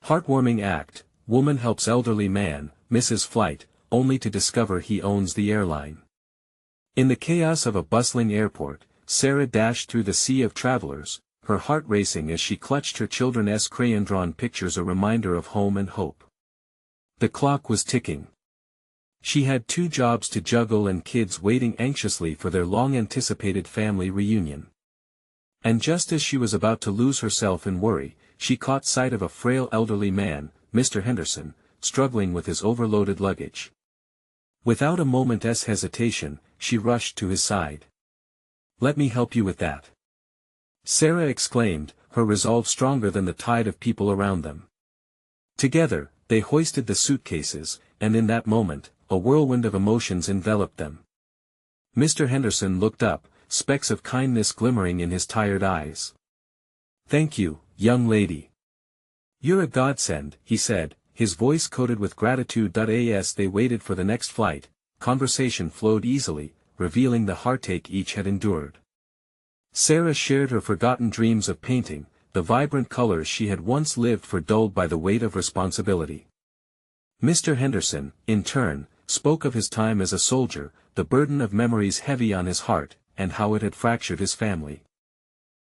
Heartwarming act, woman helps elderly man, misses flight, only to discover he owns the airline. In the chaos of a bustling airport, Sarah dashed through the sea of travelers, her heart racing as she clutched her children's crayon-drawn pictures, a reminder of home and hope. The clock was ticking. She had 2 jobs to juggle and kids waiting anxiously for their long-anticipated family reunion. And just as she was about to lose herself in worry, she caught sight of a frail elderly man, Mr. Henderson, struggling with his overloaded luggage. Without a moment's hesitation, she rushed to his side. "Let me help you with that," Sarah exclaimed, her resolve stronger than the tide of people around them. Together, they hoisted the suitcases, and in that moment, a whirlwind of emotions enveloped them. Mr. Henderson looked up, specks of kindness glimmering in his tired eyes. "Thank you, young lady. You're a godsend," he said, his voice coated with gratitude. As they waited for the next flight, conversation flowed easily, revealing the heartache each had endured. Sarah shared her forgotten dreams of painting, the vibrant colors she had once lived for dulled by the weight of responsibility. Mr. Henderson, in turn, spoke of his time as a soldier, the burden of memories heavy on his heart, and how it had fractured his family.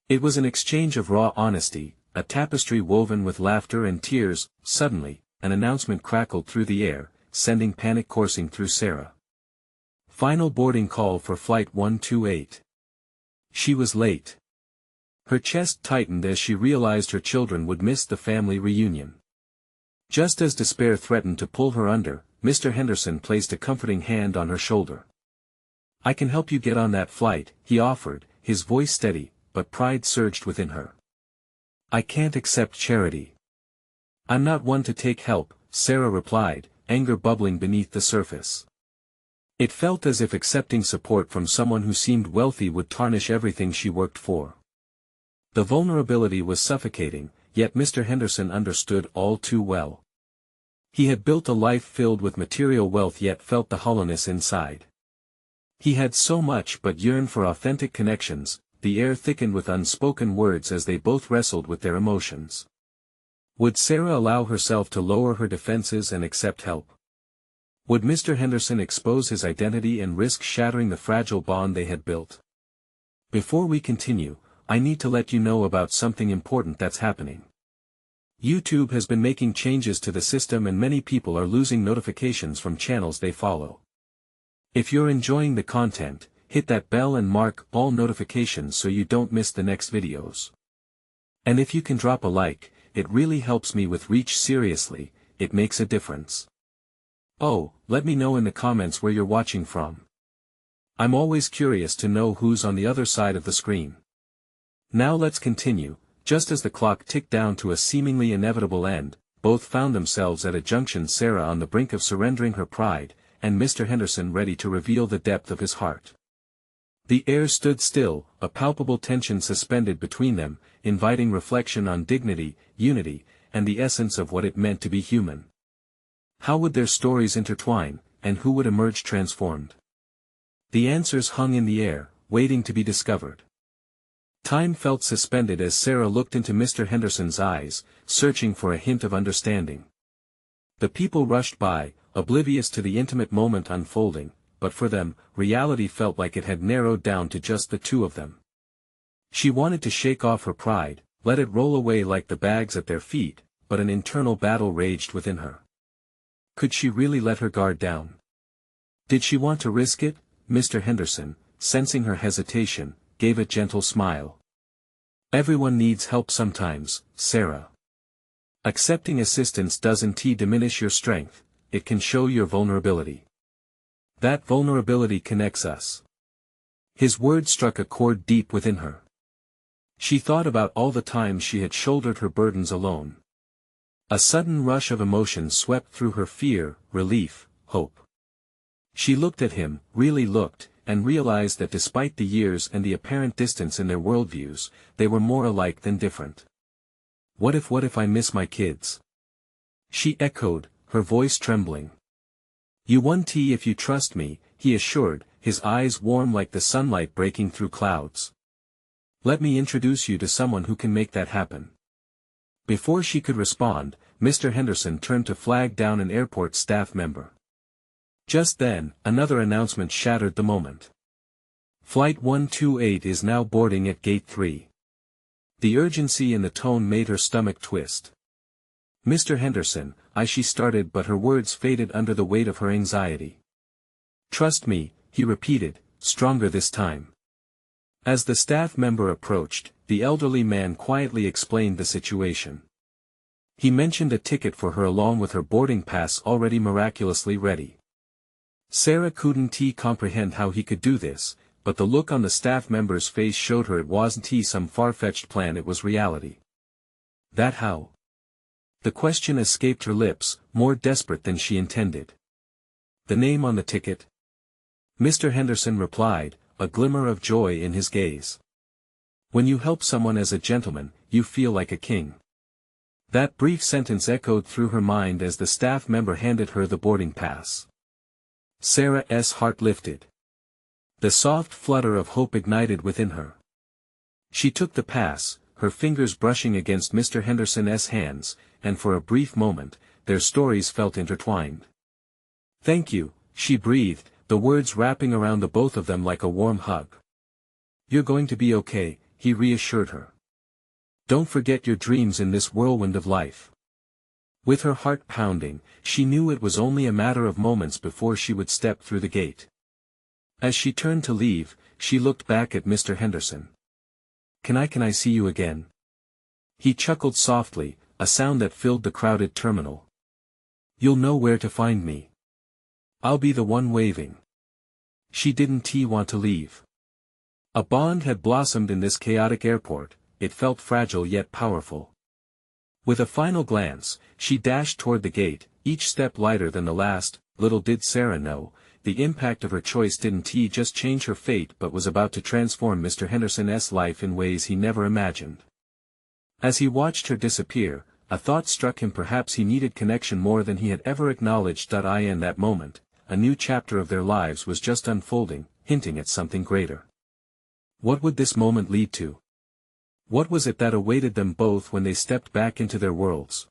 It was an exchange of raw honesty, a tapestry woven with laughter and tears. Suddenly, an announcement crackled through the air, sending panic coursing through Sarah. Final boarding call for Flight 128. She was late. Her chest tightened as she realized her children would miss the family reunion. Just as despair threatened to pull her under, Mr. Henderson placed a comforting hand on her shoulder. "I can help you get on that flight," he offered, his voice steady, but pride surged within her. "I can't accept charity." "I'm not one to take help," Sarah replied, anger bubbling beneath the surface. It felt as if accepting support from someone who seemed wealthy would tarnish everything she worked for. The vulnerability was suffocating, yet Mr. Henderson understood all too well. He had built a life filled with material wealth yet felt the hollowness inside. He had so much but yearned for authentic connections. The air thickened with unspoken words as they both wrestled with their emotions. Would Sarah allow herself to lower her defenses and accept help? Would Mr. Henderson expose his identity and risk shattering the fragile bond they had built? Before we continue, I need to let you know about something important that's happening. YouTube has been making changes to the system and many people are losing notifications from channels they follow. If you're enjoying the content, hit that bell and mark all notifications so you don't miss the next videos. And if you can drop a like, it really helps me with reach. Seriously, it makes a difference. Oh, let me know in the comments where you're watching from. I'm always curious to know who's on the other side of the screen. Now let's continue. Just as the clock ticked down to a seemingly inevitable end, both found themselves at a junction, Sarah on the brink of surrendering her pride, and Mr. Henderson ready to reveal the depth of his heart. The air stood still, a palpable tension suspended between them, inviting reflection on dignity, unity, and the essence of what it meant to be human. How would their stories intertwine, and who would emerge transformed? The answers hung in the air, waiting to be discovered. Time felt suspended as Sarah looked into Mr. Henderson's eyes, searching for a hint of understanding. The people rushed by, oblivious to the intimate moment unfolding, but for them, reality felt like it had narrowed down to just the two of them. She wanted to shake off her pride, let it roll away like the bags at their feet, but an internal battle raged within her. Could she really let her guard down? Did she want to risk it? Mr. Henderson, sensing her hesitation, gave a gentle smile. "Everyone needs help sometimes, Sarah. Accepting assistance doesn't diminish your strength, it can show your vulnerability. That vulnerability connects us." His words struck a chord deep within her. She thought about all the times she had shouldered her burdens alone. A sudden rush of emotion swept through her: fear, relief, hope. She looked at him, really looked, and realized that despite the years and the apparent distance in their worldviews, they were more alike than different. What if I miss my kids?" she echoed, her voice trembling. "You won't if you trust me," he assured, his eyes warm like the sunlight breaking through clouds. "Let me introduce you to someone who can make that happen." Before she could respond, Mr. Henderson turned to flag down an airport staff member. Just then, another announcement shattered the moment. Flight 128 is now boarding at Gate 3. The urgency in the tone made her stomach twist. Mr. Henderson, she started, but her words faded under the weight of her anxiety. Trust me, he repeated, stronger this time. As the staff member approached, the elderly man quietly explained the situation. He mentioned a ticket for her along with her boarding pass already miraculously ready. Sarah couldn't comprehend how he could do this, but the look on the staff member's face showed her it wasn't some far-fetched plan, it was reality. That how? The question escaped her lips, more desperate than she intended. The name on the ticket? Mr. Henderson replied, a glimmer of joy in his gaze. When you help someone as a gentleman, you feel like a king. That brief sentence echoed through her mind as the staff member handed her the boarding pass. Sarah's heart lifted. The soft flutter of hope ignited within her. She took the pass, her fingers brushing against Mr. Henderson's hands, and for a brief moment, their stories felt intertwined. Thank you, she breathed, the words wrapping around the both of them like a warm hug. You're going to be okay, he reassured her. Don't forget your dreams in this whirlwind of life. With her heart pounding, she knew it was only a matter of moments before she would step through the gate. As she turned to leave, she looked back at Mr. Henderson. Can I see you again? He chuckled softly, a sound that filled the crowded terminal. You'll know where to find me. I'll be the one waving. She didn't want to leave. A bond had blossomed in this chaotic airport, it felt fragile yet powerful. With a final glance, she dashed toward the gate, each step lighter than the last. Little did Sarah know, the impact of her choice didn't just change her fate but was about to transform Mr. Henderson's life in ways he never imagined. As he watched her disappear, a thought struck him: perhaps he needed connection more than he had ever acknowledged. In that moment, a new chapter of their lives was just unfolding, hinting at something greater. What would this moment lead to? What was it that awaited them both when they stepped back into their worlds?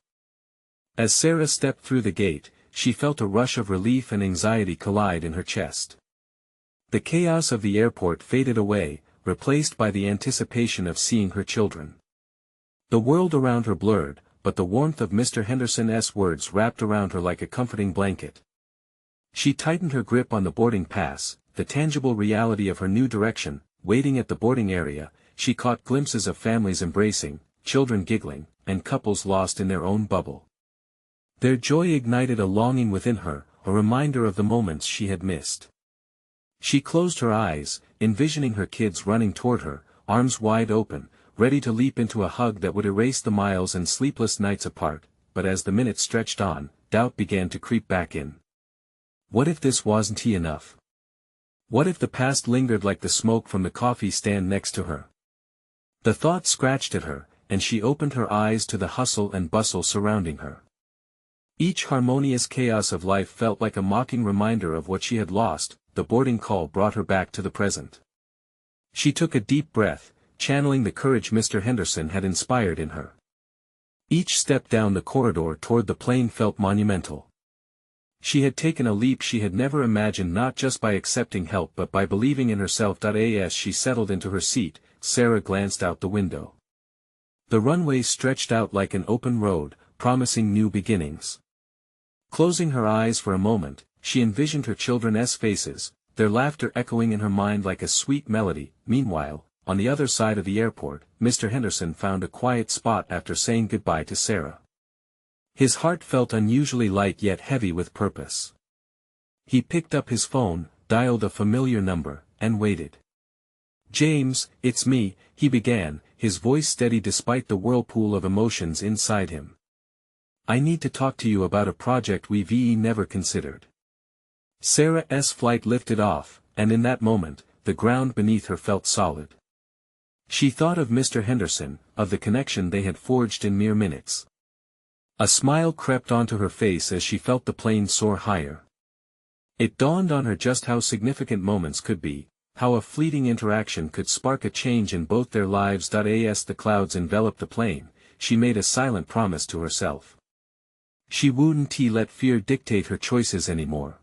As Sarah stepped through the gate, she felt a rush of relief and anxiety collide in her chest. The chaos of the airport faded away, replaced by the anticipation of seeing her children. The world around her blurred, but the warmth of Mr. Henderson's words wrapped around her like a comforting blanket. She tightened her grip on the boarding pass, the tangible reality of her new direction. Waiting at the boarding area, she caught glimpses of families embracing, children giggling, and couples lost in their own bubble. Their joy ignited a longing within her, a reminder of the moments she had missed. She closed her eyes, envisioning her kids running toward her, arms wide open, ready to leap into a hug that would erase the miles and sleepless nights apart. But as the minutes stretched on, doubt began to creep back in. What if this wasn't enough? What if the past lingered like the smoke from the coffee stand next to her? The thought scratched at her, and she opened her eyes to the hustle and bustle surrounding her. Each harmonious chaos of life felt like a mocking reminder of what she had lost. The boarding call brought her back to the present. She took a deep breath, channeling the courage Mr. Henderson had inspired in her. Each step down the corridor toward the plane felt monumental. She had taken a leap she had never imagined, not just by accepting help but by believing in herself. As she settled into her seat, Sarah glanced out the window. The runway stretched out like an open road, promising new beginnings. Closing her eyes for a moment, she envisioned her children's faces, their laughter echoing in her mind like a sweet melody. Meanwhile, on the other side of the airport, Mr. Henderson found a quiet spot after saying goodbye to Sarah. His heart felt unusually light yet heavy with purpose. He picked up his phone, dialed a familiar number, and waited. "James, it's me," he began, his voice steady despite the whirlpool of emotions inside him. "I need to talk to you about a project we've never considered." Sarah's flight lifted off, and in that moment, the ground beneath her felt solid. She thought of Mr. Henderson, of the connection they had forged in mere minutes. A smile crept onto her face as she felt the plane soar higher. It dawned on her just how significant moments could be, how a fleeting interaction could spark a change in both their lives. As the clouds enveloped the plane, she made a silent promise to herself. She wouldn't let fear dictate her choices anymore.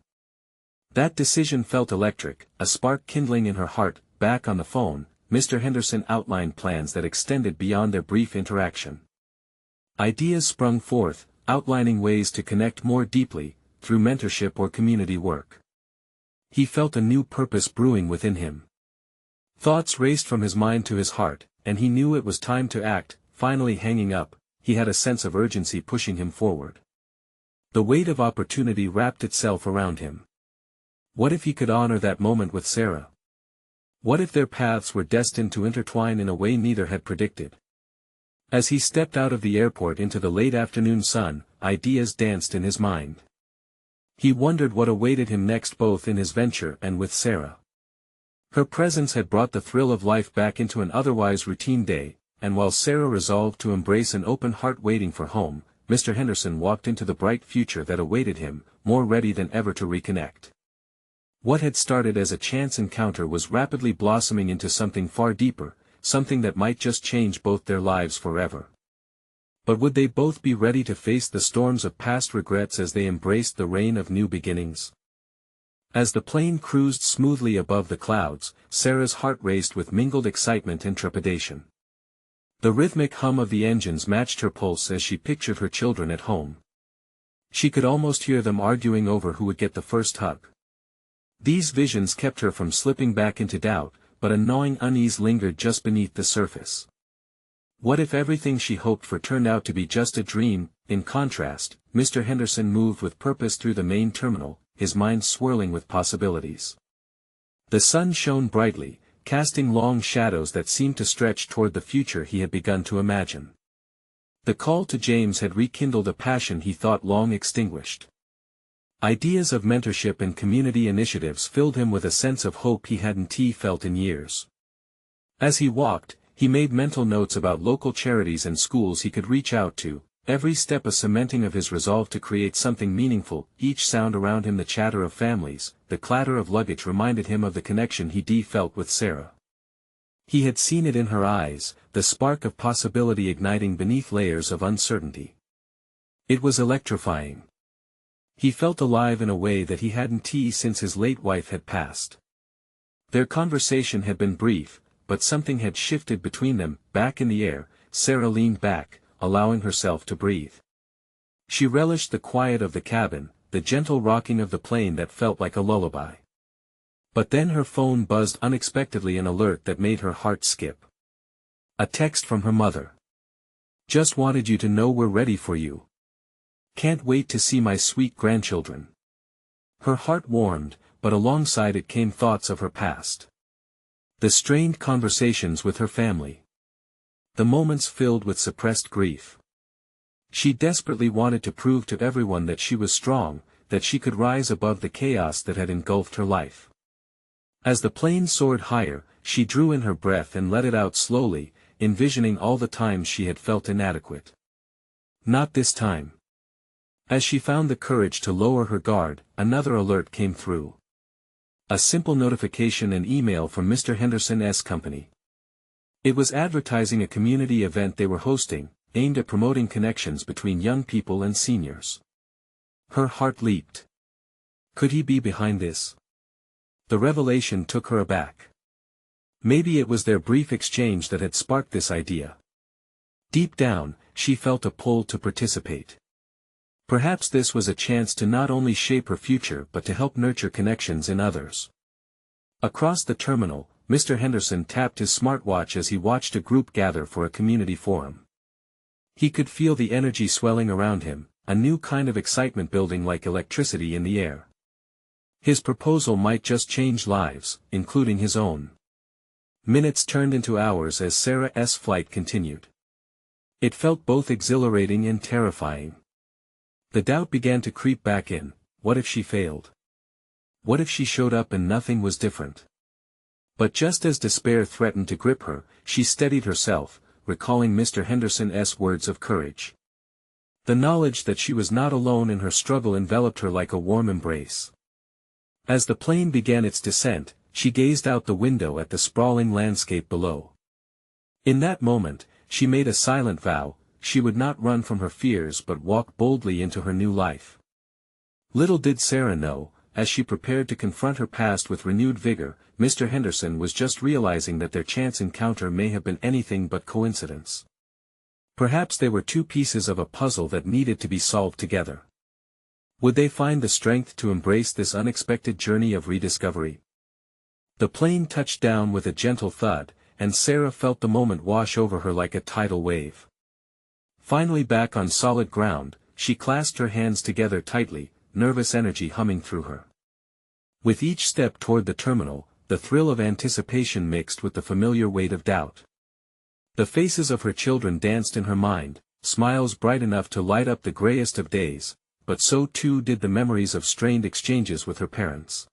That decision felt electric, a spark kindling in her heart. Back on the phone, Mr. Henderson outlined plans that extended beyond their brief interaction. Ideas sprung forth, outlining ways to connect more deeply, through mentorship or community work. He felt a new purpose brewing within him. Thoughts raced from his mind to his heart, and he knew it was time to act. Finally hanging up, he had a sense of urgency pushing him forward. The weight of opportunity wrapped itself around him. What if he could honor that moment with Sarah? What if their paths were destined to intertwine in a way neither had predicted? As he stepped out of the airport into the late afternoon sun, ideas danced in his mind. He wondered what awaited him next, both in his venture and with Sarah. Her presence had brought the thrill of life back into an otherwise routine day, and while Sarah resolved to embrace an open heart waiting for home, Mr. Henderson walked into the bright future that awaited him, more ready than ever to reconnect. What had started as a chance encounter was rapidly blossoming into something far deeper, something that might just change both their lives forever. But would they both be ready to face the storms of past regrets as they embraced the reign of new beginnings? As the plane cruised smoothly above the clouds, Sarah's heart raced with mingled excitement and trepidation. The rhythmic hum of the engines matched her pulse as she pictured her children at home. She could almost hear them arguing over who would get the first hug. These visions kept her from slipping back into doubt, but a gnawing unease lingered just beneath the surface. What if everything she hoped for turned out to be just a dream? In contrast, Mr. Henderson moved with purpose through the main terminal, his mind swirling with possibilities. The sun shone brightly, casting long shadows that seemed to stretch toward the future he had begun to imagine. The call to James had rekindled a passion he thought long extinguished. Ideas of mentorship and community initiatives filled him with a sense of hope he hadn't felt in years. As he walked, he made mental notes about local charities and schools he could reach out to, every step a cementing of his resolve to create something meaningful. Each sound around him, the chatter of families, the clatter of luggage, reminded him of the connection he felt with Sarah. He had seen it in her eyes, the spark of possibility igniting beneath layers of uncertainty. It was electrifying. He felt alive in a way that he hadn't since his late wife had passed. Their conversation had been brief, but something had shifted between them. Back in the air, Sarah leaned back, allowing herself to breathe. She relished the quiet of the cabin, the gentle rocking of the plane that felt like a lullaby. But then her phone buzzed unexpectedly, an alert that made her heart skip. A text from her mother. "Just wanted you to know we're ready for you. Can't wait to see my sweet grandchildren." Her heart warmed, but alongside it came thoughts of her past. The strained conversations with her family. The moments filled with suppressed grief. She desperately wanted to prove to everyone that she was strong, that she could rise above the chaos that had engulfed her life. As the plane soared higher, she drew in her breath and let it out slowly, envisioning all the times she had felt inadequate. Not this time. As she found the courage to lower her guard, another alert came through. A simple notification and email from Mr. Henderson's company. It was advertising a community event they were hosting, aimed at promoting connections between young people and seniors. Her heart leaped. Could he be behind this? The revelation took her aback. Maybe it was their brief exchange that had sparked this idea. Deep down, she felt a pull to participate. Perhaps this was a chance to not only shape her future but to help nurture connections in others. Across the terminal, Mr. Henderson tapped his smartwatch as he watched a group gather for a community forum. He could feel the energy swelling around him, a new kind of excitement building like electricity in the air. His proposal might just change lives, including his own. Minutes turned into hours as Sarah's flight continued. It felt both exhilarating and terrifying. The doubt began to creep back in. What if she failed? What if she showed up and nothing was different? But just as despair threatened to grip her, she steadied herself, recalling Mr. Henderson's words of courage. The knowledge that she was not alone in her struggle enveloped her like a warm embrace. As the plane began its descent, she gazed out the window at the sprawling landscape below. In that moment, she made a silent vow, she would not run from her fears but walk boldly into her new life. Little did Sarah know, as she prepared to confront her past with renewed vigor, Mr. Henderson was just realizing that their chance encounter may have been anything but coincidence. Perhaps they were two pieces of a puzzle that needed to be solved together. Would they find the strength to embrace this unexpected journey of rediscovery? The plane touched down with a gentle thud, and Sarah felt the moment wash over her like a tidal wave. Finally back on solid ground, she clasped her hands together tightly, nervous energy humming through her. With each step toward the terminal, the thrill of anticipation mixed with the familiar weight of doubt. The faces of her children danced in her mind, smiles bright enough to light up the grayest of days, but so too did the memories of strained exchanges with her parents.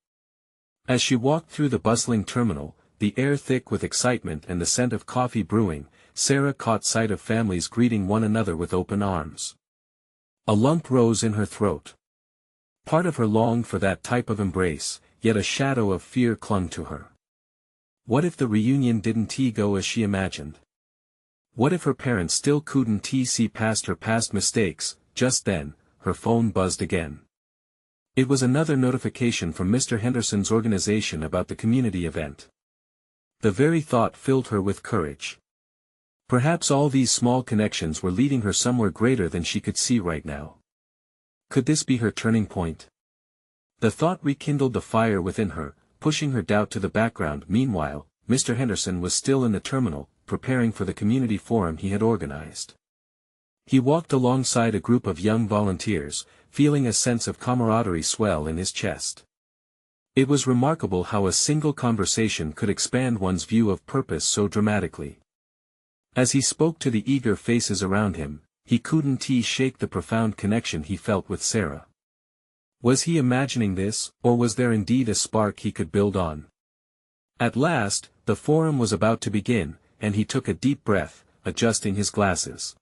As she walked through the bustling terminal, the air thick with excitement and the scent of coffee brewing, Sarah caught sight of families greeting one another with open arms. A lump rose in her throat. Part of her longed for that type of embrace, yet a shadow of fear clung to her. What if the reunion didn't go as she imagined? What if her parents still couldn't see past her past mistakes? Just then, her phone buzzed again. It was another notification from Mr. Henderson's organization about the community event. The very thought filled her with courage. Perhaps all these small connections were leading her somewhere greater than she could see right now. Could this be her turning point? The thought rekindled the fire within her, pushing her doubt to the background. Meanwhile, Mr. Henderson was still in the terminal, preparing for the community forum he had organized. He walked alongside a group of young volunteers, feeling a sense of camaraderie swell in his chest. It was remarkable how a single conversation could expand one's view of purpose so dramatically. As he spoke to the eager faces around him, he couldn't shake the profound connection he felt with Sarah. Was he imagining this, or was there indeed a spark he could build on? At last, the forum was about to begin, and he took a deep breath, adjusting his glasses.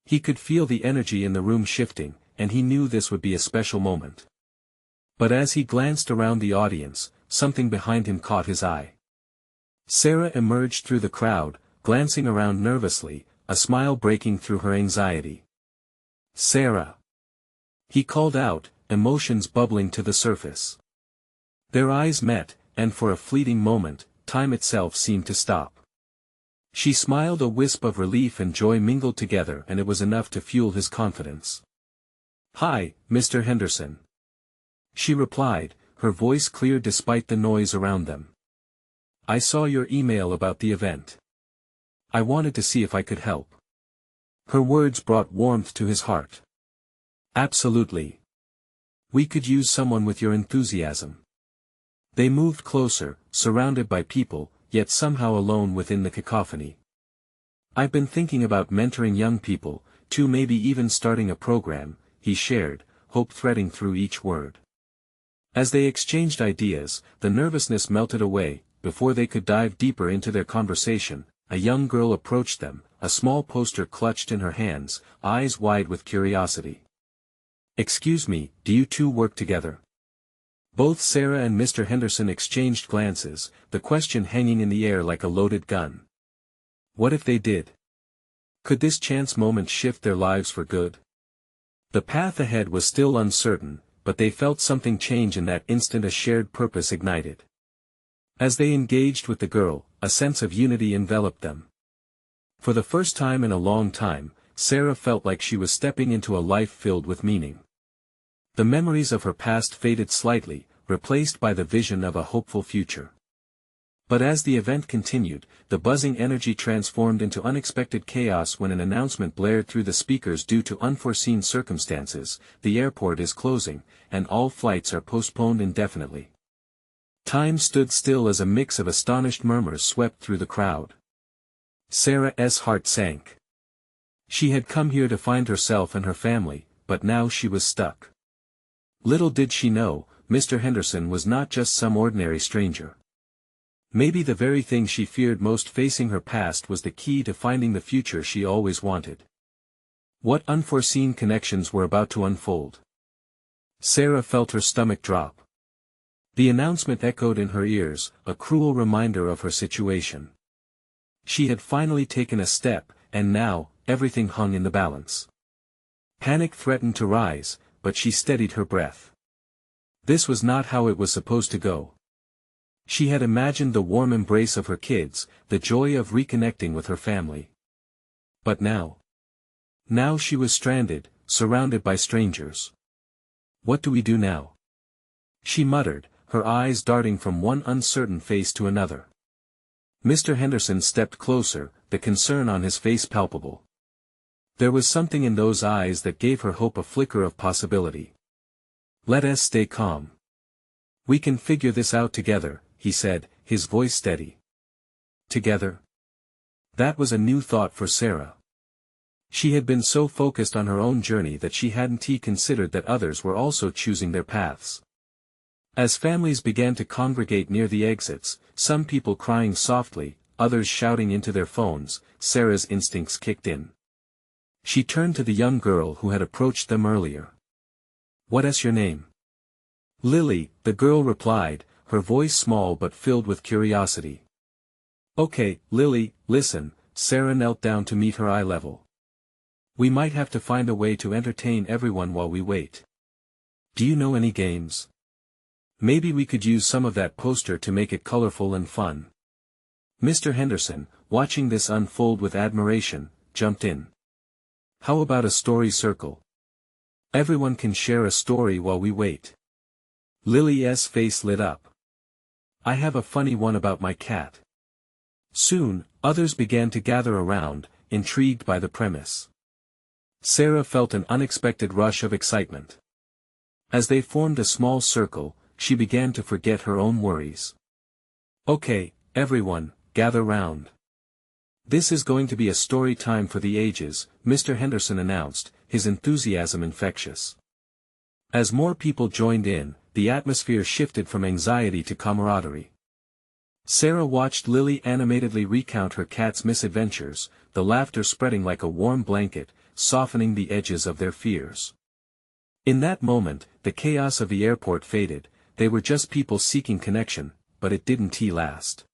He could feel the energy in the room shifting, and he knew this would be a special moment. But as he glanced around the audience, something behind him caught his eye. Sarah emerged through the crowd, glancing around nervously, a smile breaking through her anxiety. "Sarah!" he called out, emotions bubbling to the surface. Their eyes met, and for a fleeting moment, time itself seemed to stop. She smiled, a wisp of relief and joy mingled together, and it was enough to fuel his confidence. "Hi, Mr. Henderson," she replied, her voice clear despite the noise around them. "I saw your email about the event. I wanted to see if I could help." Her words brought warmth to his heart. "Absolutely. We could use someone with your enthusiasm." They moved closer, surrounded by people, yet somehow alone within the cacophony. "I've been thinking about mentoring young people, too, maybe even starting a program," he shared, hope threading through each word. As they exchanged ideas, the nervousness melted away. Before they could dive deeper into their conversation, a young girl approached them, a small poster clutched in her hands, eyes wide with curiosity. "Excuse me, do you two work together?" Both Sarah and Mr. Henderson exchanged glances, the question hanging in the air like a loaded gun. What if they did? Could this chance moment shift their lives for good? The path ahead was still uncertain, but they felt something change in that instant. A shared purpose ignited. As they engaged with the girl, a sense of unity enveloped them. For the first time in a long time, Sarah felt like she was stepping into a life filled with meaning. The memories of her past faded slightly, replaced by the vision of a hopeful future. But as the event continued, the buzzing energy transformed into unexpected chaos when an announcement blared through the speakers: due to unforeseen circumstances, the airport is closing, and all flights are postponed indefinitely. Time stood still as a mix of astonished murmurs swept through the crowd. Sarah's heart sank. She had come here to find herself and her family, but now she was stuck. Little did she know, Mr. Henderson was not just some ordinary stranger. Maybe the very thing she feared most facing her past was the key to finding the future she always wanted. What unforeseen connections were about to unfold? Sarah felt her stomach drop. The announcement echoed in her ears, a cruel reminder of her situation. She had finally taken a step, and now, everything hung in the balance. Panic threatened to rise, but she steadied her breath. This was not how it was supposed to go. She had imagined the warm embrace of her kids, the joy of reconnecting with her family. But now? Now she was stranded, surrounded by strangers. What do we do now? She muttered, her eyes darting from one uncertain face to another. Mr. Henderson stepped closer, the concern on his face palpable. There was something in those eyes that gave her hope a flicker of possibility. Let us stay calm. We can figure this out together, he said, his voice steady. Together? That was a new thought for Sarah. She had been so focused on her own journey that she hadn't considered that others were also choosing their paths. As families began to congregate near the exits, some people crying softly, others shouting into their phones, Sarah's instincts kicked in. She turned to the young girl who had approached them earlier. "What's your name?" "Lily," the girl replied, her voice small but filled with curiosity. "Okay, Lily, listen," Sarah knelt down to meet her eye level. "We might have to find a way to entertain everyone while we wait. Do you know any games? Maybe we could use some of that poster to make it colorful and fun." Mr. Henderson, watching this unfold with admiration, jumped in. "How about a story circle? Everyone can share a story while we wait." Lily's face lit up. "I have a funny one about my cat." Soon, others began to gather around, intrigued by the premise. Sarah felt an unexpected rush of excitement. As they formed a small circle, she began to forget her own worries. "Okay, everyone, gather round. This is going to be a story time for the ages," Mr. Henderson announced, his enthusiasm infectious. As more people joined in, the atmosphere shifted from anxiety to camaraderie. Sarah watched Lily animatedly recount her cat's misadventures, the laughter spreading like a warm blanket, softening the edges of their fears. In that moment, the chaos of the airport faded. They were just people seeking connection, but it didn't last.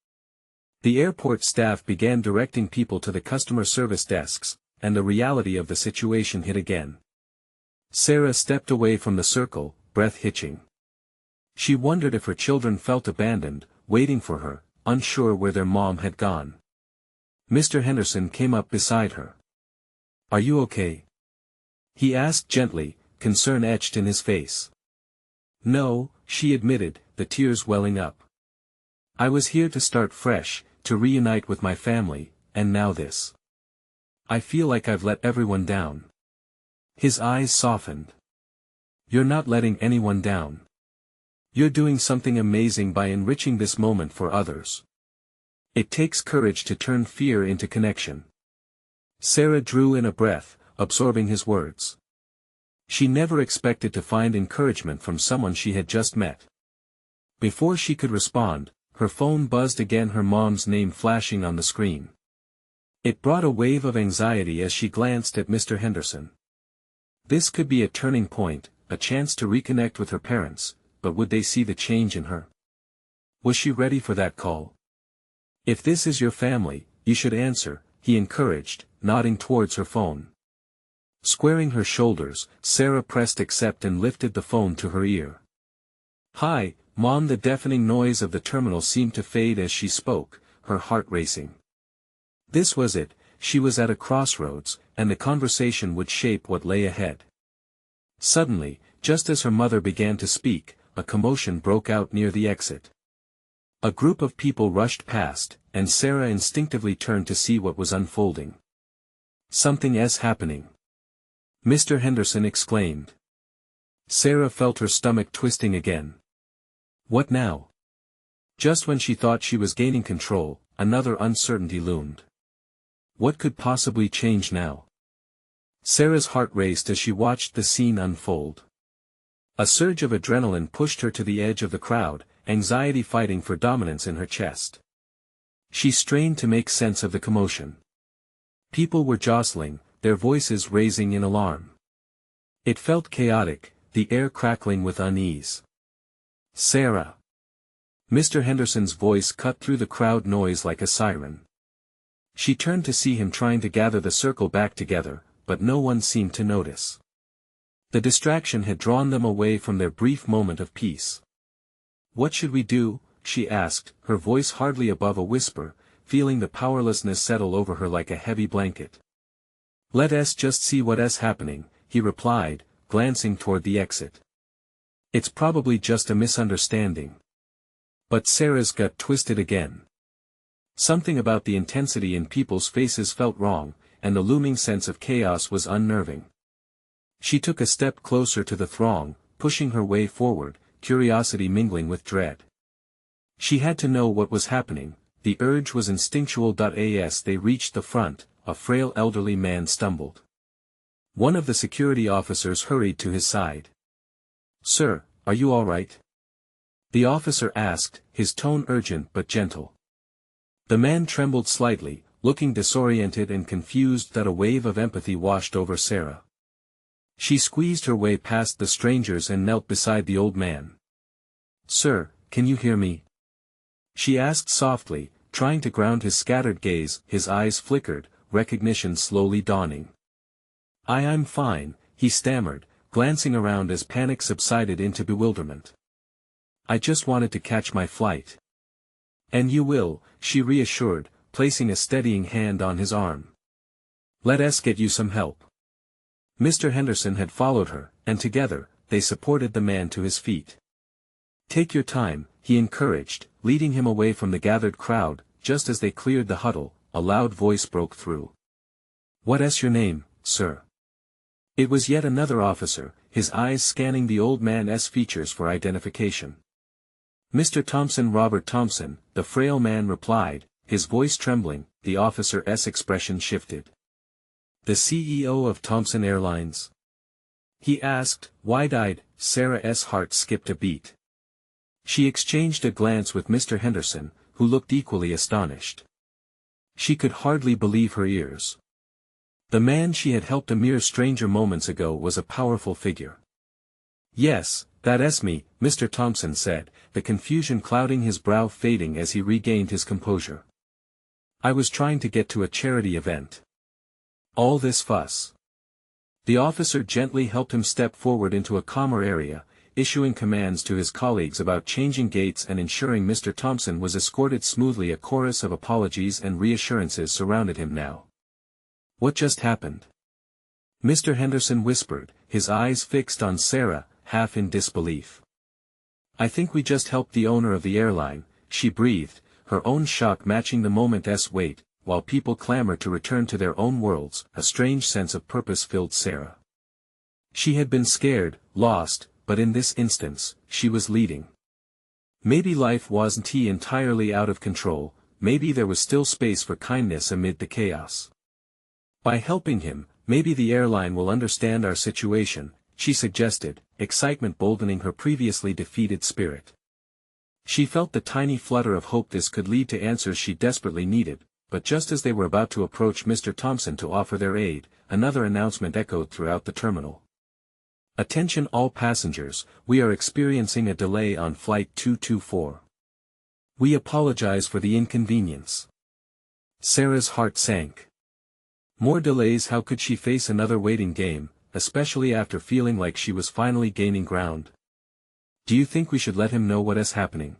The airport staff began directing people to the customer service desks, and the reality of the situation hit again. Sarah stepped away from the circle, breath hitching. She wondered if her children felt abandoned, waiting for her, unsure where their mom had gone. Mr. Henderson came up beside her. "Are you okay?" he asked gently, concern etched in his face. "No," she admitted, the tears welling up. "I was here to start fresh, to reunite with my family, and now this. I feel like I've let everyone down." His eyes softened. "You're not letting anyone down. You're doing something amazing by enriching this moment for others. It takes courage to turn fear into connection." Sarah drew in a breath, absorbing his words. She never expected to find encouragement from someone she had just met. Before she could respond, her phone buzzed again, her mom's name flashing on the screen. It brought a wave of anxiety as she glanced at Mr. Henderson. This could be a turning point, a chance to reconnect with her parents, but would they see the change in her? Was she ready for that call? "If this is your family, you should answer," he encouraged, nodding towards her phone. Squaring her shoulders, Sarah pressed accept and lifted the phone to her ear. "Hi, Mom." The deafening noise of the terminal seemed to fade as she spoke, her heart racing. This was it, she was at a crossroads, and the conversation would shape what lay ahead. Suddenly, just as her mother began to speak, a commotion broke out near the exit. A group of people rushed past, and Sarah instinctively turned to see what was unfolding. "Something's happening," Mr. Henderson exclaimed. Sarah felt her stomach twisting again. What now? Just when she thought she was gaining control, another uncertainty loomed. What could possibly change now? Sarah's heart raced as she watched the scene unfold. A surge of adrenaline pushed her to the edge of the crowd, anxiety fighting for dominance in her chest. She strained to make sense of the commotion. People were jostling, their voices raising in alarm. It felt chaotic, the air crackling with unease. "Sarah!" Mr. Henderson's voice cut through the crowd noise like a siren. She turned to see him trying to gather the circle back together, but no one seemed to notice. The distraction had drawn them away from their brief moment of peace. "What should we do?" she asked, her voice hardly above a whisper, feeling the powerlessness settle over her like a heavy blanket. "Let us just see what's happening," he replied, glancing toward the exit. "It's probably just a misunderstanding." But Sarah's gut twisted again. Something about the intensity in people's faces felt wrong, and the looming sense of chaos was unnerving. She took a step closer to the throng, pushing her way forward, curiosity mingling with dread. She had to know what was happening. The urge was instinctual. As they reached the front, a frail elderly man stumbled. One of the security officers hurried to his side. "Sir, are you all right?" the officer asked, his tone urgent but gentle. The man trembled slightly, looking disoriented and confused. A wave of empathy washed over Sarah. She squeezed her way past the strangers and knelt beside the old man. "Sir, can you hear me?" she asked softly, trying to ground his scattered gaze. His eyes flickered, recognition slowly dawning. I'm fine," he stammered, glancing around as panic subsided into bewilderment. "I just wanted to catch my flight." "And you will," she reassured, placing a steadying hand on his arm. "Let us get you some help." Mr. Henderson had followed her, and together, they supported the man to his feet. "Take your time," he encouraged, leading him away from the gathered crowd. Just as they cleared the huddle, a loud voice broke through. "What's your name, sir?" It was yet another officer, his eyes scanning the old man's features for identification. "Mr. Thompson, Robert Thompson," the frail man replied, his voice trembling. The officer's expression shifted. "The CEO of Thompson Airlines?" he asked, wide-eyed. Sarah's heart skipped a beat. She exchanged a glance with Mr. Henderson, who looked equally astonished. She could hardly believe her ears. The man she had helped a mere stranger moments ago was a powerful figure. "Yes, that's me," Mr. Thompson said, the confusion clouding his brow fading as he regained his composure. "I was trying to get to a charity event. All this fuss." The officer gently helped him step forward into a calmer area, issuing commands to his colleagues about changing gates and ensuring Mr. Thompson was escorted smoothly. A chorus of apologies and reassurances surrounded him now. "What just happened?" Mr. Henderson whispered, his eyes fixed on Sarah, half in disbelief. "I think we just helped the owner of the airline," she breathed, her own shock matching the moment's weight. While people clamored to return to their own worlds, a strange sense of purpose filled Sarah. She had been scared, lost, but in this instance, she was leading. Maybe life wasn't entirely out of control, maybe there was still space for kindness amid the chaos. "By helping him, maybe the airline will understand our situation," she suggested, excitement bolstening her previously defeated spirit. She felt the tiny flutter of hope this could lead to answers she desperately needed, but just as they were about to approach Mr. Thompson to offer their aid, another announcement echoed throughout the terminal. "Attention all passengers, we are experiencing a delay on Flight 224. We apologize for the inconvenience." Sarah's heart sank. More delays. How could she face another waiting game, especially after feeling like she was finally gaining ground? "Do you think we should let him know what is happening?"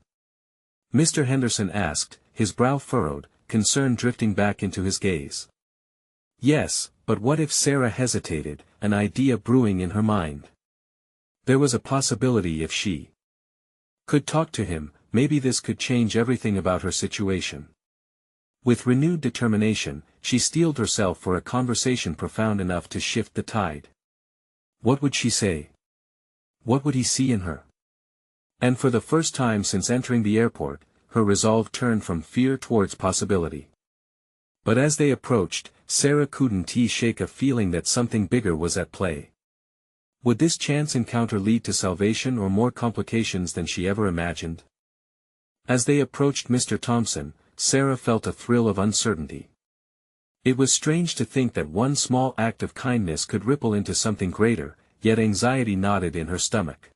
Mr. Henderson asked, his brow furrowed, concern drifting back into his gaze. Yes, but what if Sarah hesitated, an idea brewing in her mind? There was a possibility if she could talk to him, maybe this could change everything about her situation. With renewed determination, she steeled herself for a conversation profound enough to shift the tide. What would she say? What would he see in her? And for the first time since entering the airport, her resolve turned from fear towards possibility. But as they approached, Sarah couldn't shake a feeling that something bigger was at play. Would this chance encounter lead to salvation or more complications than she ever imagined? As they approached Mr. Thompson, Sarah felt a thrill of uncertainty. It was strange to think that one small act of kindness could ripple into something greater, yet anxiety knotted in her stomach.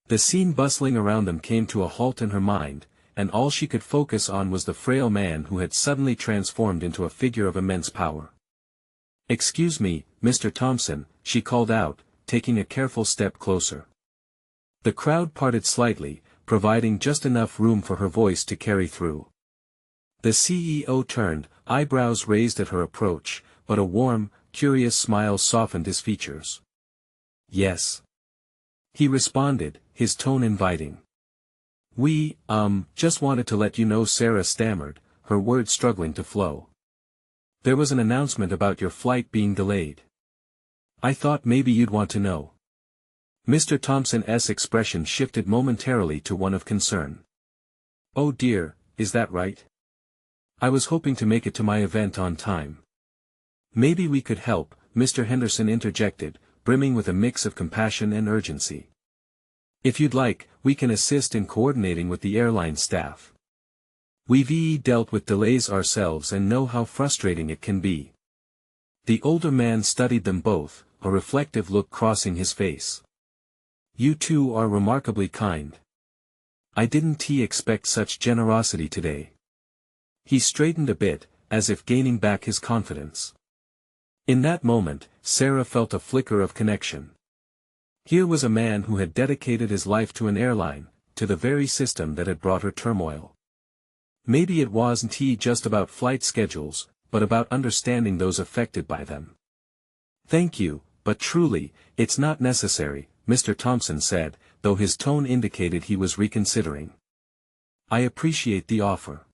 The scene bustling around them came to a halt in her mind, and all she could focus on was the frail man who had suddenly transformed into a figure of immense power. "Excuse me, Mr. Thompson," she called out, taking a careful step closer. The crowd parted slightly, providing just enough room for her voice to carry through. The CEO turned, eyebrows raised at her approach, but a warm, curious smile softened his features. "Yes," he responded, his tone inviting. "We, just wanted to let you know," Sarah stammered, her words struggling to flow. "There was an announcement about your flight being delayed. I thought maybe you'd want to know." Mr. Thompson's expression shifted momentarily to one of concern. "Oh dear, is that right? I was hoping to make it to my event on time." "Maybe we could help," Mr. Henderson interjected, brimming with a mix of compassion and urgency. "If you'd like, we can assist in coordinating with the airline staff. We've dealt with delays ourselves and know how frustrating it can be." The older man studied them both, a reflective look crossing his face. "You two are remarkably kind. I didn't expect such generosity today." He straightened a bit, as if gaining back his confidence. In that moment, Sarah felt a flicker of connection. Here was a man who had dedicated his life to an airline, to the very system that had brought her turmoil. Maybe it wasn't just about flight schedules, but about understanding those affected by them. "Thank you, but truly, it's not necessary," Mr. Thompson said, though his tone indicated he was reconsidering. "I appreciate the offer."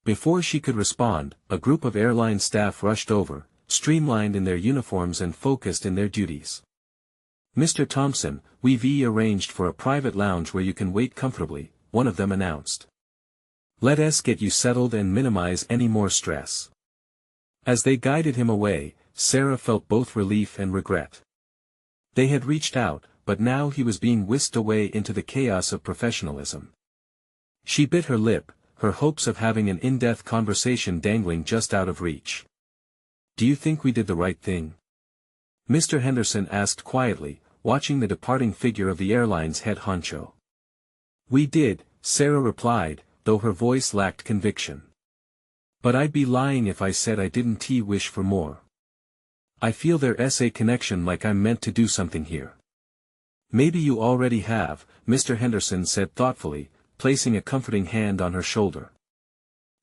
Before she could respond, a group of airline staff rushed over, streamlined in their uniforms and focused in their duties. "Mr. Thompson, we've arranged for a private lounge where you can wait comfortably," one of them announced. "Let us get you settled and minimize any more stress." As they guided him away, Sarah felt both relief and regret. They had reached out, but now he was being whisked away into the chaos of professionalism. She bit her lip, her hopes of having an in-depth conversation dangling just out of reach. "Do you think we did the right thing?" Mr. Henderson asked quietly, watching the departing figure of the airline's head honcho. "We did," Sarah replied, though her voice lacked conviction. "But I'd be lying if I said I didn't wish for more. I feel there's a connection, like I'm meant to do something here." "Maybe you already have," Mr. Henderson said thoughtfully, placing a comforting hand on her shoulder.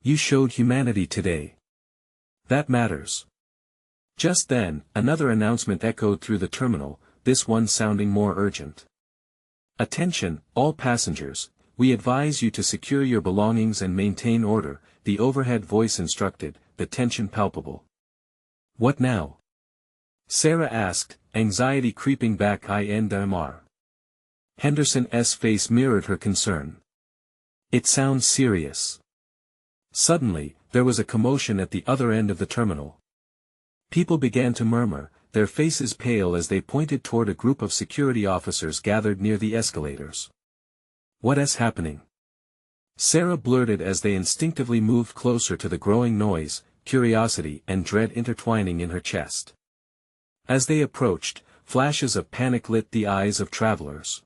"You showed humanity today. That matters." Just then, another announcement echoed through the terminal, this one sounding more urgent. "Attention, all passengers, we advise you to secure your belongings and maintain order," the overhead voice instructed, the tension palpable. "What now?" Sarah asked, anxiety creeping back in. Henderson's face mirrored her concern. "It sounds serious." Suddenly, there was a commotion at the other end of the terminal. People began to murmur, their faces pale as they pointed toward a group of security officers gathered near the escalators. "What's happening?" Sarah blurted as they instinctively moved closer to the growing noise, curiosity and dread intertwining in her chest. As they approached, flashes of panic lit the eyes of travelers.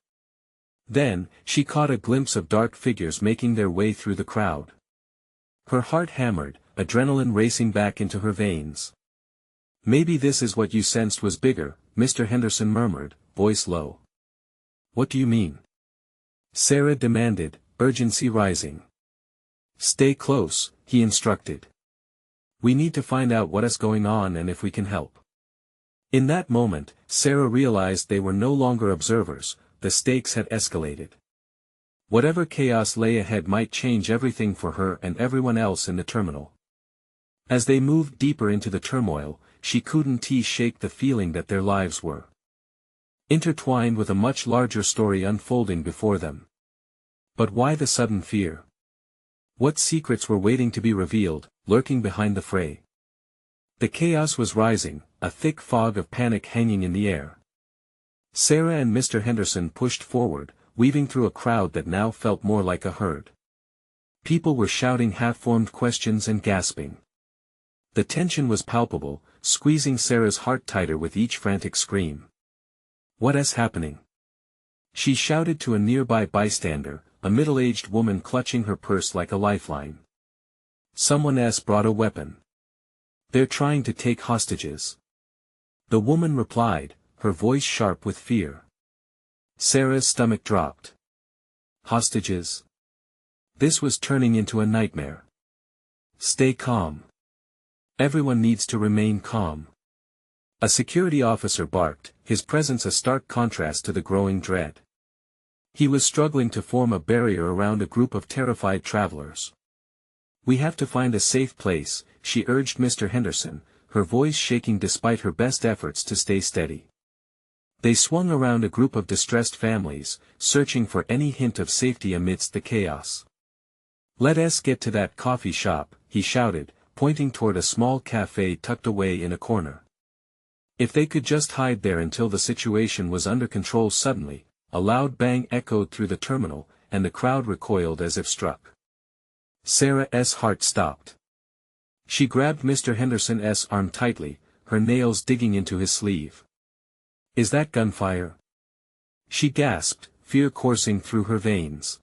Then, she caught a glimpse of dark figures making their way through the crowd. Her heart hammered, adrenaline racing back into her veins. "Maybe this is what you sensed was bigger," Mr. Henderson murmured, voice low. "What do you mean?" Sarah demanded, urgency rising. "Stay close," he instructed. "We need to find out what's going on and if we can help." In that moment, Sarah realized they were no longer observers, the stakes had escalated. Whatever chaos lay ahead might change everything for her and everyone else in the terminal. As they moved deeper into the turmoil, she couldn't shake the feeling that their lives were intertwined with a much larger story unfolding before them. But why the sudden fear? What secrets were waiting to be revealed, lurking behind the fray? The chaos was rising, a thick fog of panic hanging in the air. Sarah and Mr. Henderson pushed forward, weaving through a crowd that now felt more like a herd. People were shouting half-formed questions and gasping. The tension was palpable, squeezing Sarah's heart tighter with each frantic scream. "What's happening?" She shouted to a nearby bystander, a middle-aged woman clutching her purse like a lifeline. Someone else brought a weapon. They're trying to take hostages. The woman replied, her voice sharp with fear. Sarah's stomach dropped. Hostages? This was turning into a nightmare. Stay calm. Everyone needs to remain calm. A security officer barked, his presence a stark contrast to the growing dread. He was struggling to form a barrier around a group of terrified travelers. We have to find a safe place, she urged Mr. Henderson, her voice shaking despite her best efforts to stay steady. They swung around a group of distressed families, searching for any hint of safety amidst the chaos. Let us get to that coffee shop, he shouted, pointing toward a small cafe tucked away in a corner. If they could just hide there until the situation was under control. Suddenly, a loud bang echoed through the terminal, and the crowd recoiled as if struck. Sarah's heart stopped. She grabbed Mr. Henderson's arm tightly, her nails digging into his sleeve. Is that gunfire? She gasped, fear coursing through her veins.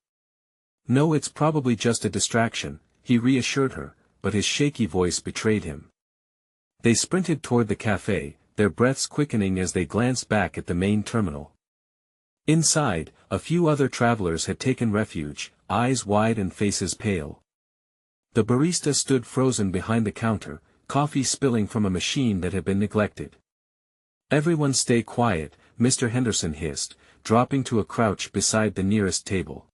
No, it's probably just a distraction, he reassured her, but his shaky voice betrayed him. They sprinted toward the cafe, their breaths quickening as they glanced back at the main terminal. Inside, a few other travelers had taken refuge, eyes wide and faces pale. The barista stood frozen behind the counter, coffee spilling from a machine that had been neglected. Everyone stay quiet, Mr. Henderson hissed, dropping to a crouch beside the nearest table.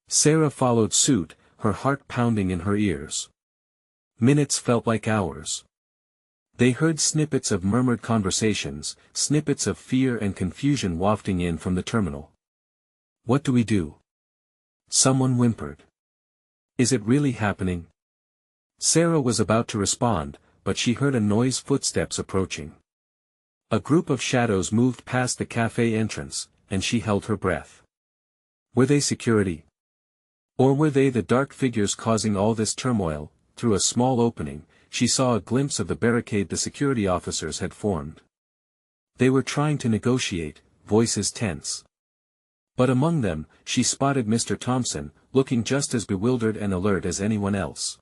Sarah followed suit, her heart pounding in her ears. Minutes felt like hours. They heard snippets of murmured conversations, snippets of fear and confusion wafting in from the terminal. What do we do? Someone whimpered. Is it really happening? Sarah was about to respond, but she heard a noise, footsteps approaching. A group of shadows moved past the cafe entrance, and she held her breath. Were they security? Or were they the dark figures causing all this turmoil? Through a small opening, she saw a glimpse of the barricade the security officers had formed. They were trying to negotiate, voices tense. But among them, she spotted Mr. Thompson, looking just as bewildered and alert as anyone else.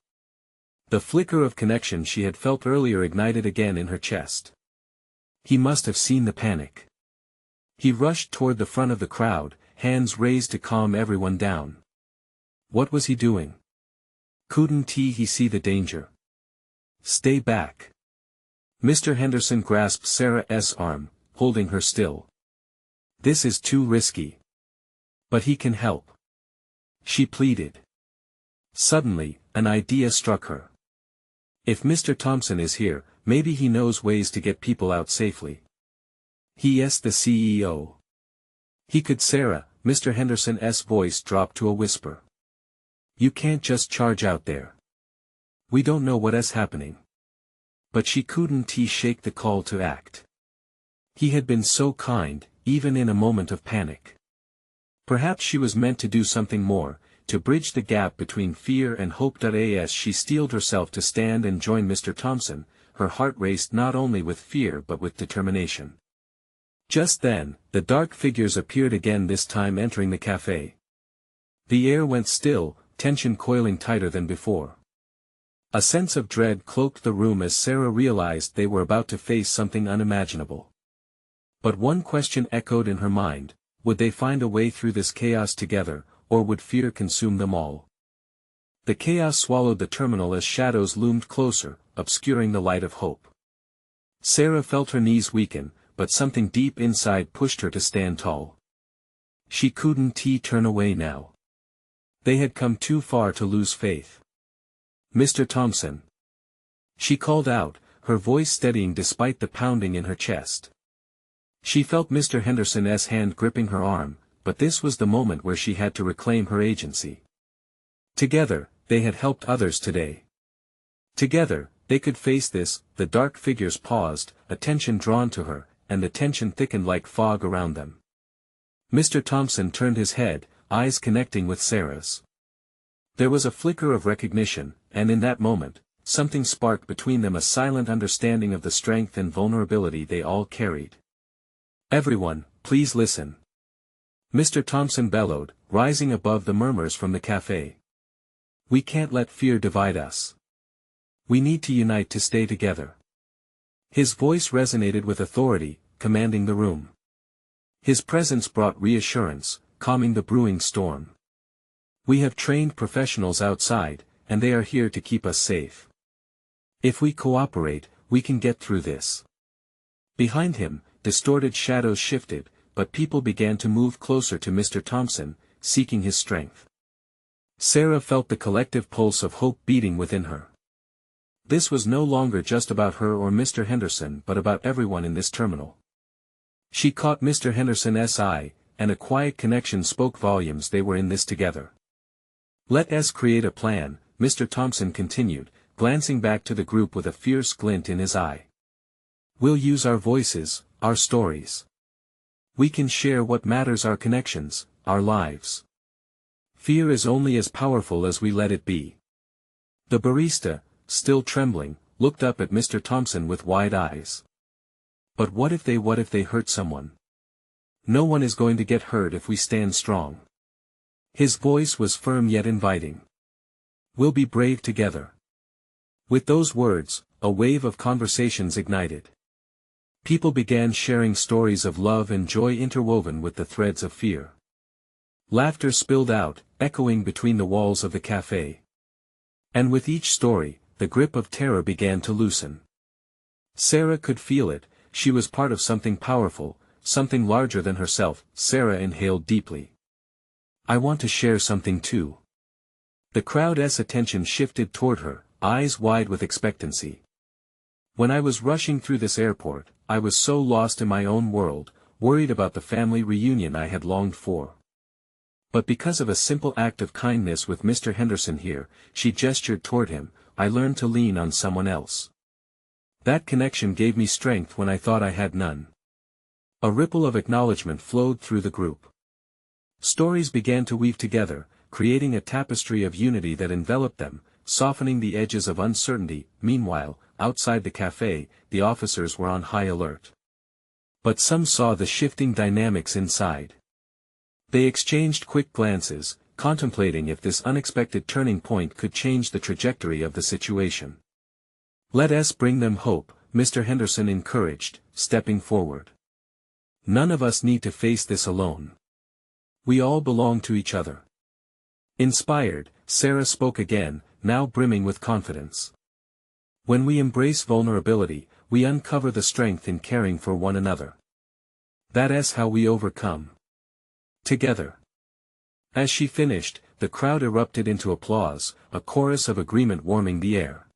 The flicker of connection she had felt earlier ignited again in her chest. He must have seen the panic. He rushed toward the front of the crowd, hands raised to calm everyone down. What was he doing? Couldn't he see the danger? Stay back. Mr. Henderson grasped Sarah's arm, holding her still. This is too risky. But he can help. She pleaded. Suddenly, an idea struck her. If Mr. Thompson is here, maybe he knows ways to get people out safely. He is the CEO. He could. Sarah, Mr. Henderson's voice dropped to a whisper. You can't just charge out there. We don't know what is happening. But she couldn't shake the call to act. He had been so kind, even in a moment of panic. Perhaps she was meant to do something more, to bridge the gap between fear and hope. As she steeled herself to stand and join Mr. Thompson, her heart raced not only with fear but with determination. Just then, the dark figures appeared again, this time entering the cafe. The air went still, tension coiling tighter than before. A sense of dread cloaked the room as Sarah realized they were about to face something unimaginable. But one question echoed in her mind: would they find a way through this chaos together, or would fear consume them all? The chaos swallowed the terminal as shadows loomed closer, obscuring the light of hope. Sarah felt her knees weaken, but something deep inside pushed her to stand tall. She couldn't turn away now. They had come too far to lose faith. Mr. Thompson. She called out, her voice steadying despite the pounding in her chest. She felt Mr. Henderson's hand gripping her arm, but this was the moment where she had to reclaim her agency. Together, they had helped others today. Together, they could face this. The dark figures paused, attention drawn to her, and the tension thickened like fog around them. Mr. Thompson turned his head, eyes connecting with Sarah's. There was a flicker of recognition, and in that moment, something sparked between them, a silent understanding of the strength and vulnerability they all carried. Everyone, please listen. Mr. Thompson bellowed, rising above the murmurs from the cafe. We can't let fear divide us. We need to unite to stay together. His voice resonated with authority, commanding the room. His presence brought reassurance, calming the brewing storm. We have trained professionals outside, and they are here to keep us safe. If we cooperate, we can get through this. Behind him, distorted shadows shifted, but people began to move closer to Mr. Thompson, seeking his strength. Sarah felt the collective pulse of hope beating within her. This was no longer just about her or Mr. Henderson but about everyone in this terminal. She caught Mr. Henderson's eye, and a quiet connection spoke volumes. They were in this together. Let us create a plan, Mr. Thompson continued, glancing back to the group with a fierce glint in his eye. We'll use our voices, our stories. We can share what matters, our connections, our lives. Fear is only as powerful as we let it be. The barista, still trembling, looked up at Mr. Thompson with wide eyes. But what if they hurt someone? No one is going to get hurt if we stand strong. His voice was firm yet inviting. We'll be brave together. With those words, a wave of conversations ignited. People began sharing stories of love and joy interwoven with the threads of fear. Laughter spilled out, echoing between the walls of the cafe. And with each story, the grip of terror began to loosen. Sarah could feel it. She was part of something powerful, something larger than herself. Sarah inhaled deeply. I want to share something too. The crowd's attention shifted toward her, eyes wide with expectancy. When I was rushing through this airport, I was so lost in my own world, worried about the family reunion I had longed for. But because of a simple act of kindness with Mr. Henderson here, she gestured toward him, I learned to lean on someone else. That connection gave me strength when I thought I had none. A ripple of acknowledgement flowed through the group. Stories began to weave together, creating a tapestry of unity that enveloped them, softening the edges of uncertainty. Meanwhile, outside the cafe, the officers were on high alert. But some saw the shifting dynamics inside. They exchanged quick glances, contemplating if this unexpected turning point could change the trajectory of the situation. Let us bring them hope, Mr. Henderson encouraged, stepping forward. None of us need to face this alone. We all belong to each other. Inspired, Sarah spoke again, now brimming with confidence. When we embrace vulnerability, we uncover the strength in caring for one another. That is how we overcome. Together. As she finished, the crowd erupted into applause, a chorus of agreement warming the air.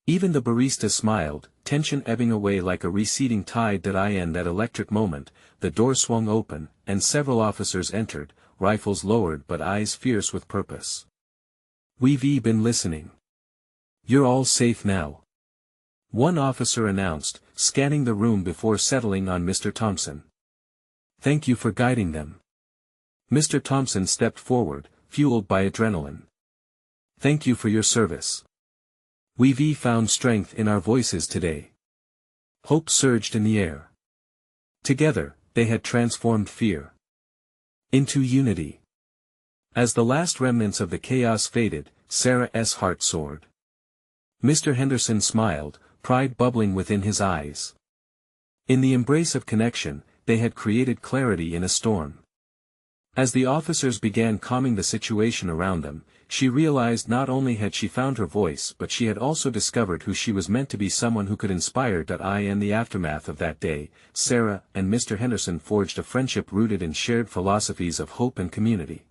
Even the barista smiled, tension ebbing away like a receding tide. In that electric moment, the door swung open, and several officers entered, rifles lowered but eyes fierce with purpose. We've been listening. You're all safe now. One officer announced, scanning the room before settling on Mr. Thompson. Thank you for guiding them. Mr. Thompson stepped forward, fueled by adrenaline. Thank you for your service. We've found strength in our voices today. Hope surged in the air. Together, they had transformed fear into unity. As the last remnants of the chaos faded, Sarah's heart soared. Mr. Henderson smiled, pride bubbling within his eyes. In the embrace of connection, they had created clarity in a storm. As the officers began calming the situation around them, she realized not only had she found her voice but she had also discovered who she was meant to be, someone who could inspire. In the aftermath of that day, Sarah and Mr. Henderson forged a friendship rooted in shared philosophies of hope and community.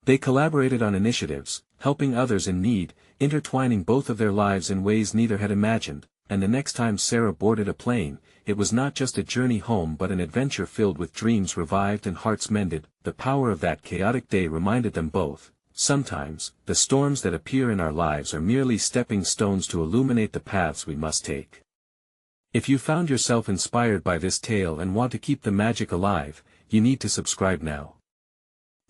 They collaborated on initiatives, helping others in need, intertwining both of their lives in ways neither had imagined, and the next time Sarah boarded a plane, it was not just a journey home but an adventure filled with dreams revived and hearts mended. The power of that chaotic day reminded them both, sometimes, the storms that appear in our lives are merely stepping stones to illuminate the paths we must take. If you found yourself inspired by this tale and want to keep the magic alive, you need to subscribe now.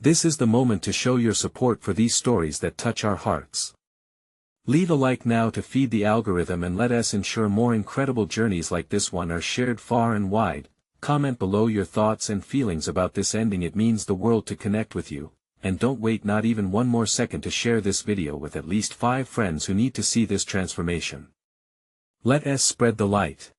This is the moment to show your support for these stories that touch our hearts. Leave a like now to feed the algorithm and let us ensure more incredible journeys like this one are shared far and wide. Comment below your thoughts and feelings about this ending. It means the world to connect with you, and don't wait not even one more second to share this video with at least 5 friends who need to see this transformation. Let us spread the light.